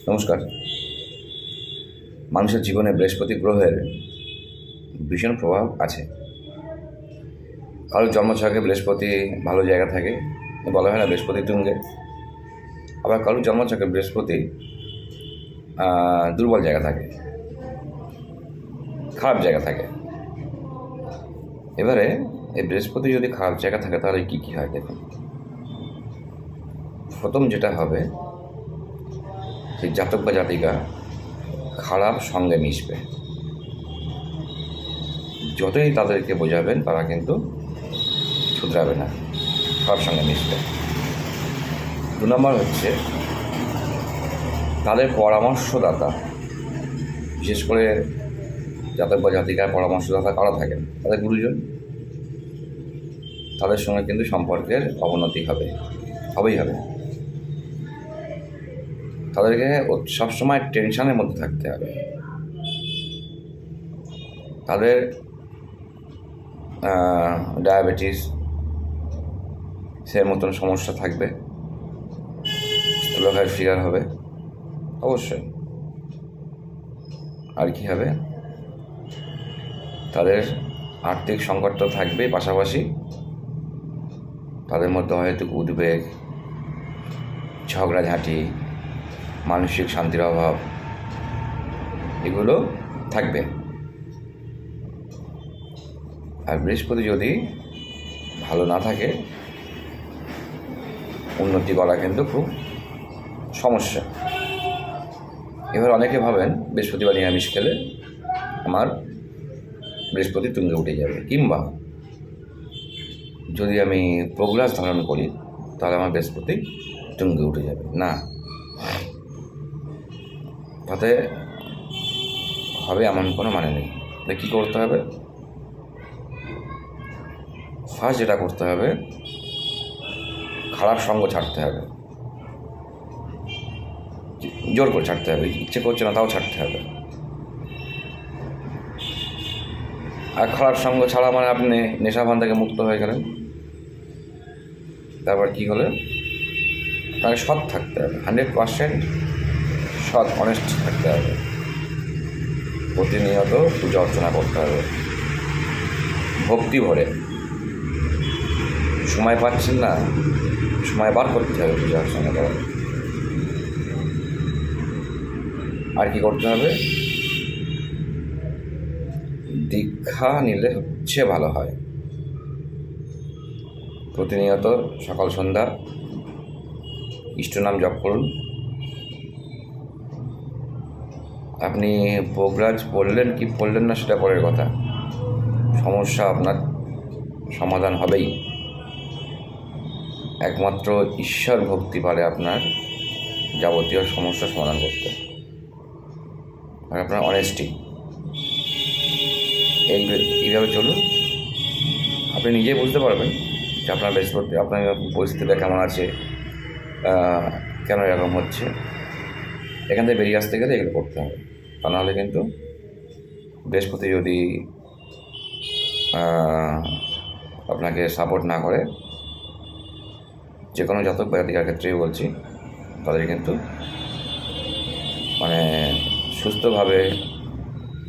নমস্কার। মানুষের জীবনে বৃহস্পতি গ্রহের ভীষণ প্রভাব আছে। কারোর জন্মছকে বৃহস্পতি ভালো জায়গা থাকে, বলা হয় না বৃহস্পতি তুঙ্গে। আবার কারোর জন্মছকে বৃহস্পতি দুর্বল জায়গা থাকে, খারাপ জায়গা থাকে। এবারে এই বৃহস্পতি যদি খারাপ জায়গা থাকে তাহলে কী কী হয় দেখুন। প্রথম যেটা হবে, সেই জাতক বা জাতিকা খারাপ সঙ্গে মিশবে। যতই তাদেরকে বোঝাবেন তারা কিন্তু শুধরাবে না, খারাপ সঙ্গে মিশবে। 2 নম্বর হচ্ছে তাদের পরামর্শদাতা, বিশেষ করে জাতক বা জাতিকার পরামর্শদাতা কারা থাকেন, তাদের গুরুজন, তাদের সঙ্গে কিন্তু সম্পর্কের অবনতি হবেই হবে। তাদেরকে সবসময় টেনশনের মধ্যে থাকতে হবে। তাদের ডায়াবেটিস সে মতন সমস্যা থাকবে, স্থূলকায়ের শিকার হবে অবশ্যই। আর কি হবে, তাদের আর্থিক সংকট তো থাকবেই, পাশাপাশি তাদের মধ্যে হয়তো উদ্বেগ, ঝগড়াঝাঁটি, মানসিক শান্তির অভাব এগুলো থাকবে। আর বৃহস্পতি যদি ভালো না থাকে, উন্নতি করা কিন্তু খুব সমস্যা। এবার অনেকে ভাবেন বৃহস্পতিবার নিরামিষ খেলে আমার বৃহস্পতি তুঙ্গে উঠে যাবে, কিংবা যদি আমি প্রগ্রাস ধারণ করি তাহলে আমার বৃহস্পতি তুঙ্গে উঠে যাবে। না, তাতে হবে এমন কোনো মানে নেই। তাহলে কী করতে হবে? ফার্স্ট যেটা করতে হবে, খারাপ সঙ্গ ছাড়তে হবে, জোর করে ছাড়তে হবে, ইচ্ছে করছে না তাও ছাড়তে হবে। আর খারাপ সঙ্গ ছাড়া মানে আপনি নেশাভান থেকে মুক্ত হয়ে গেলেন। তারপর কী হলে আপনাকে সৎ থাকতে হবে, 100% সৎ, অনেস্ট থাকতে হবে। প্রতিনিয়ত পূজা অর্চনা করতে হবে ভক্তি ভরে। সময় পাচ্ছেন না, সময় বার করতে হবে পূজা অর্চনা করার। আর কি করতে হবে? দীক্ষা নিলে সবচেয়ে ভালো হয়। প্রতিনিয়ত সকাল সন্ধ্যা ইষ্টনাম জপ করুন। আপনি পোগরাজ পড়লেন কি পড়লেন না সেটা পরের কথা, সমস্যা আপনার সমাধান হবেই। একমাত্র ঈশ্বর ভক্তি পারে আপনার যাবতীয় সমস্যা সমাধান করতে। আর আপনার অনেস্টি, এইভাবে চলুন, আপনি নিজেই বুঝতে পারবেন যে আপনার বৃহস্পতি, আপনার পরিস্থিতিটা কেমন আছে, কেন এরকম হচ্ছে। এখান থেকে বেরিয়ে আসতে গেলে এগুলো করতে হবে। তা নাহলে কিন্তু বৃহস্পতি যদি আপনাকে সাপোর্ট না করে, যে কোনো জাতক বা জাতিকার ক্ষেত্রেই বলছি, তাদের কিন্তু মানে সুস্থভাবে,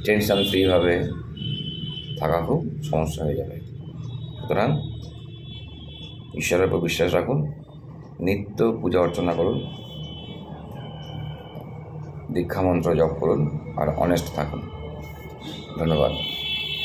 টেনশন ফ্রিভাবে থাকা খুব সমস্যা হয়ে যাবে। সুতরাং ঈশ্বরের উপর বিশ্বাস রাখুন, নিত্য পূজা অর্চনা করুন, দীক্ষা মন্ত্র জপ করুন, আর অনেস্ট থাকুন। ধন্যবাদ।